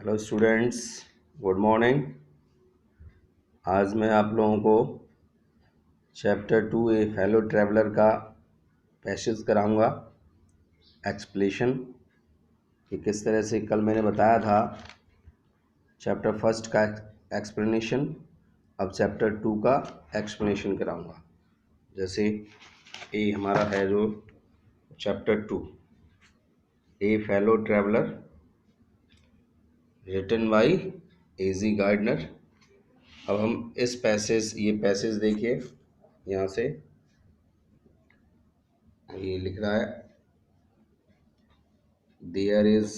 Hello students, good morning. आज मैं आप लोगों को चैप्टर 2 ए फेलो ट्रैवलर का पैसेज कराऊंगा एक्सप्लेशन कि किस तरह से कल मैंने बताया था चैप्टर फर्स्ट का एक्सप्लेनेशन। अब चैप्टर 2 का एक्सप्लेनेशन कराऊंगा। जैसे ये हमारा है जो chapter 2 a fellow traveller written by A G Gardiner. अब हम इस ये पैसेज देखिए, यहाँ से ये लिख रहा है, there is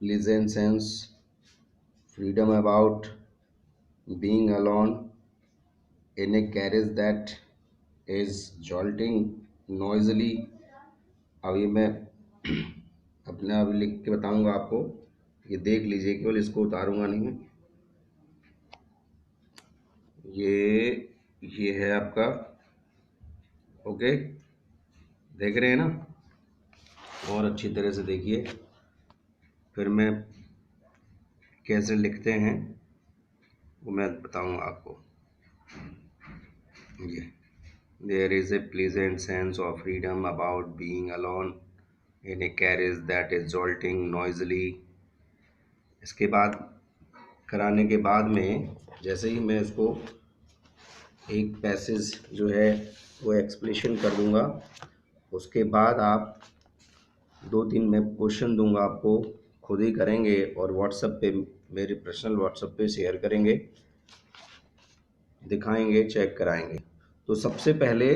pleasant sense freedom about being alone in a carriage that is jolting noisily. अब ये मैं अपना अभी लिख के बताऊंगा आपको, ये देख लीजिए, केवल इसको उतारूंगा नहीं। ये है आपका, ओके, देख रहे हैं ना? और अच्छी तरह से देखिए, फिर मैं कैसे लिखते हैं वो मैं बताऊंगा आपको। ये There is a pleasant sense of freedom about being alone in a carriage that is jolting noisily। इसके बाद कराने के बाद में जैसे ही मैं इसको एक पैसेज जो है वो एक्सप्लेनेशन कर दूंगा, उसके बाद आप 2-3 मैं क्वेश्चन दूंगा आपको, खुद ही करेंगे और व्हाट्सएप पे, मेरे पर्सनल व्हाट्सएप पे शेयर करेंगे, दिखाएंगे, चेक कराएंगे। तो सबसे पहले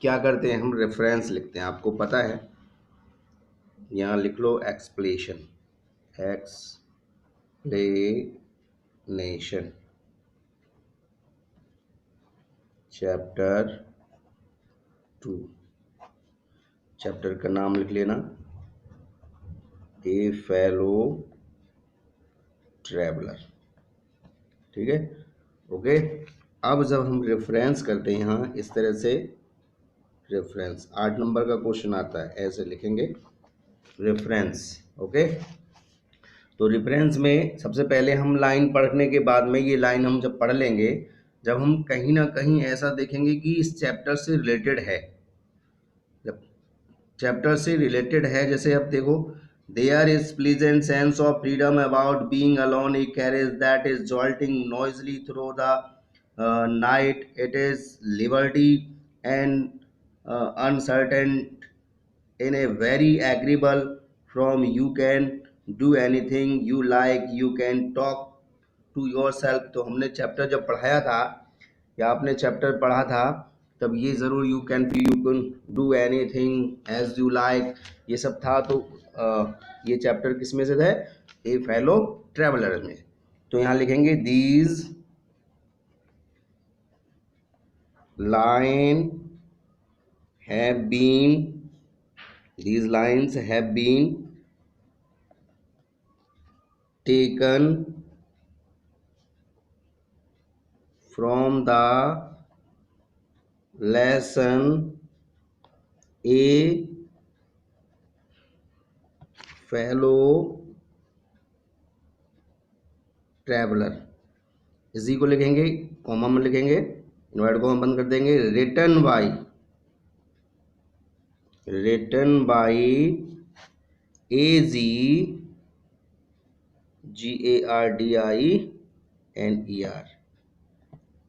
क्या करते हैं, हम रेफरेंस लिखते हैं। आपको पता है, यहाँ लिख लो एक्सप्लेनेशन, चैप्टर 2। चैप्टर का नाम लिख लेना, ए फेलो ट्रैवलर। ठीक है, ओके। अब जब हम रेफरेंस करते हैं यहाँ इस तरह से, रेफरेंस 8 नंबर का क्वेश्चन आता है, ऐसे लिखेंगे रेफरेंस, ओके। तो रेफरेंस में सबसे पहले हम लाइन पढ़ने के बाद में, ये लाइन हम जब पढ़ लेंगे, जब हम कहीं ना कहीं ऐसा देखेंगे कि इस चैप्टर से रिलेटेड है, जब चैप्टर से रिलेटेड है, जैसे अब देखो, there is pleasant sense of freedom about being alone in carriage that is jolting noisily through the night, it is liberty and uncertain in a very agreeable from, you can do anything you like, you can talk to yourself। तो हमने chapter जब पढ़ाया था, या आपने chapter पढ़ा था, तब ये ज़रूर you can do anything as you like, ये सब था। तो ये चैप्टर किस में से है, ए फेलो ट्रैवलर में। तो यहाँ लिखेंगे these line these lines have been taken from the lesson A fellow traveler। इसी को लिखेंगे, कॉमा में लिखेंगे, इन्वर्टेड कॉमा बंद कर देंगे, written by A G GARDINER,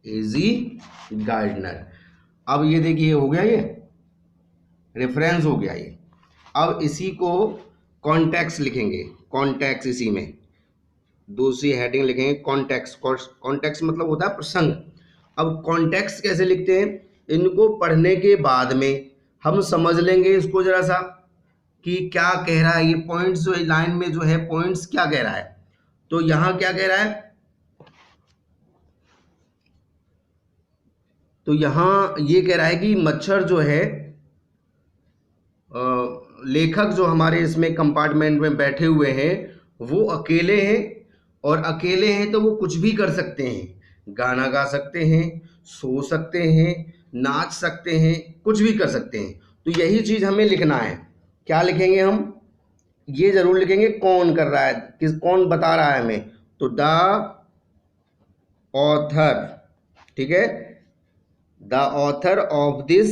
A G Gardiner. अब ये देखिए, हो गया, ये रेफरेंस हो गया ये। अब इसी को कॉन्टेक्स्ट लिखेंगे, कॉन्टेक्स्ट, इसी में दूसरी हेडिंग लिखेंगे कॉन्टेक्स्ट। कॉन्टेक्स्ट मतलब होता है प्रसंग। अब कॉन्टेक्स्ट कैसे लिखते हैं, इनको पढ़ने के बाद में हम समझ लेंगे इसको जरा सा कि क्या कह रहा है, ये पॉइंट्स जो लाइन में जो है, पॉइंट्स क्या कह रहा है। तो यहां क्या कह रहा है, तो यहां ये कह रहा है कि मच्छर जो है, लेखक जो हमारे इसमें कंपार्टमेंट में बैठे हुए हैं, वो अकेले हैं, और अकेले हैं तो वो कुछ भी कर सकते हैं, गाना गा सकते हैं, सो सकते हैं, नाच सकते हैं, कुछ भी कर सकते हैं। तो यही चीज हमें लिखना है। क्या लिखेंगे हम, ये जरूर लिखेंगे कौन कर रहा है, कौन बता रहा है हमें, तो द ऑथर, ठीक है, the author of this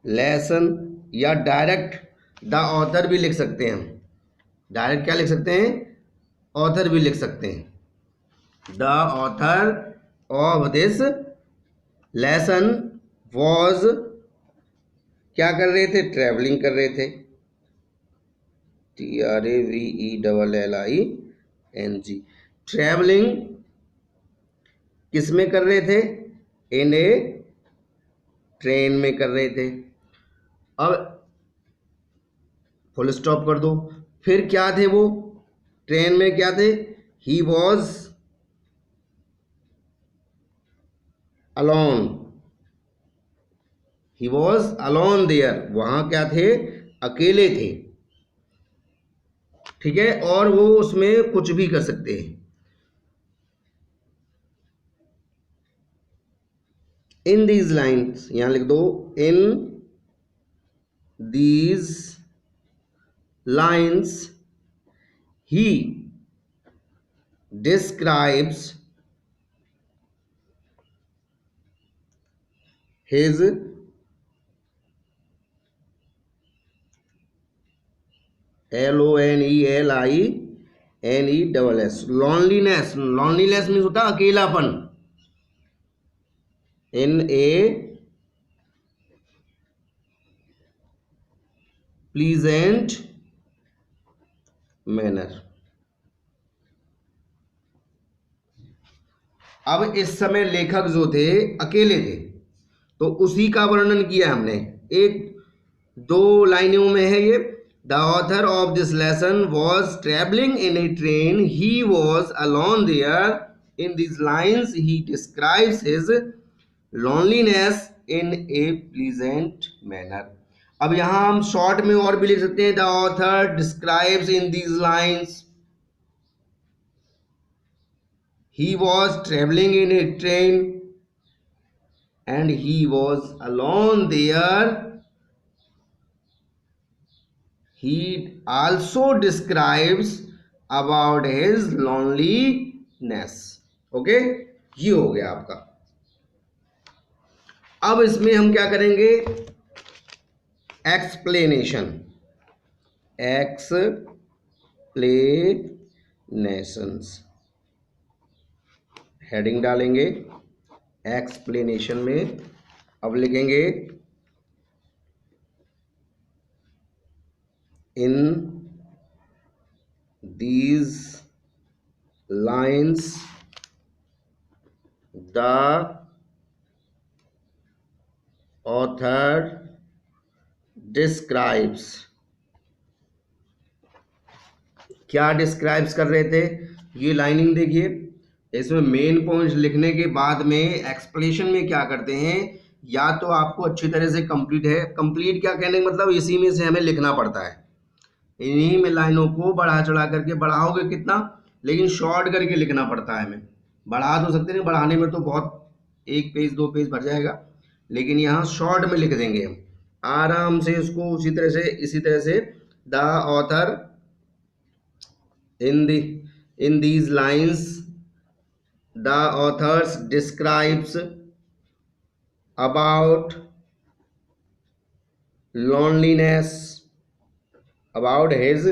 lesson, या डायरेक्ट द ऑथर भी लिख सकते हैं हम, डायरेक्ट क्या लिख सकते हैं, ऑथर भी लिख सकते हैं। The author of this lesson was, क्या कर रहे थे, ट्रैवलिंग कर रहे थे, TRAVELLING, ट्रैवलिंग किस में कर रहे थे, इन ए ट्रेन में कर रहे थे। अब फुल स्टॉप कर दो, फिर क्या थे वो, ट्रेन में क्या थे, he was alone, he was alone there, वहां क्या थे, अकेले थे, ठीक है, और वो उसमें कुछ भी कर सकते हैं। इन दीज लाइन्स, यहां लिख दो, in these lines he describes his LONELINESS loneliness, loneliness means होता है अकेलापन, इन ए प्लीजेंट मैनर। अब इस समय लेखक जो थे अकेले थे, तो उसी का वर्णन किया हमने, एक दो लाइनों में है ये, the author of this lesson was travelling in a train, he was alone there, in this lines he describes his loneliness in a pleasant manner. अब यहां हम शॉर्ट में और भी लिख सकते हैं, the author describes in these lines he was traveling in a train and he was alone there, he also describes about his loneliness। Okay, ये हो गया आपका। अब इसमें हम क्या करेंगे, एक्सप्लेनेशन, एक्सप्लेनेशंस, हेडिंग डालेंगे एक्सप्लेनेशन में। अब लिखेंगे in these lines the author describes, क्या डिस्क्राइब्स कर रहे थे, ये लाइनिंग देखिए, इसमें मेन पॉइंट्स लिखने के बाद में एक्सप्लेनेशन में क्या करते हैं, या तो आपको अच्छी तरह से कंप्लीट है, कंप्लीट क्या कहने का मतलब इसी में से हमें लिखना पड़ता है, इन्हीं में लाइनों को बढ़ा चढ़ा करके, बढ़ाओगे कितना, लेकिन शॉर्ट करके लिखना पड़ता है हमें, बढ़ा तो सकते नहीं, बढ़ाने में तो बहुत एक पेज दो पेज भर जाएगा, लेकिन यहाँ शॉर्ट में लिख देंगे हम आराम से इसको, उसी तरह से, इसी तरह से, the author in these lines the authors describes about loneliness, about his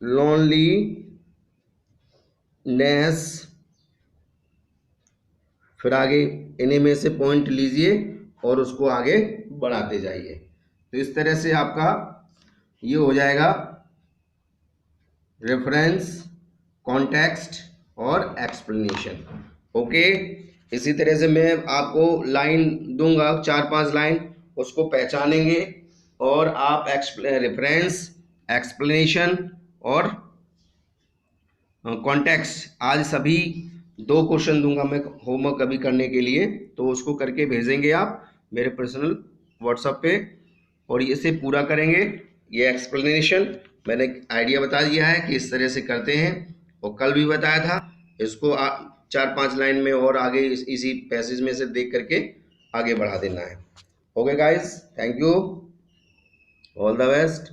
loneliness, फिर आगे इन्हीं में से पॉइंट लीजिए और उसको आगे बढ़ाते जाइए। तो इस तरह से आपका ये हो जाएगा रेफरेंस, कॉन्टेक्स्ट और एक्सप्लेनेशन। ओके, इसी तरह से मैं आपको लाइन दूंगा 4-5 लाइन, उसको पहचानेंगे और आप रेफरेंस, एक्सप्लेनेशन और कॉन्टेक्स्ट, आज सभी 2 क्वेश्चन दूंगा मैं होमवर्क अभी करने के लिए, तो उसको करके भेजेंगे आप मेरे पर्सनल व्हाट्सएप पे, और इसे पूरा करेंगे। ये एक्सप्लेनेशन मैंने आइडिया बता दिया है कि इस तरह से करते हैं, और कल भी बताया था, इसको 4-5 लाइन में और आगे इसी पैसेज में से देख करके आगे बढ़ा देना है। Okay guys, thank you. All the best.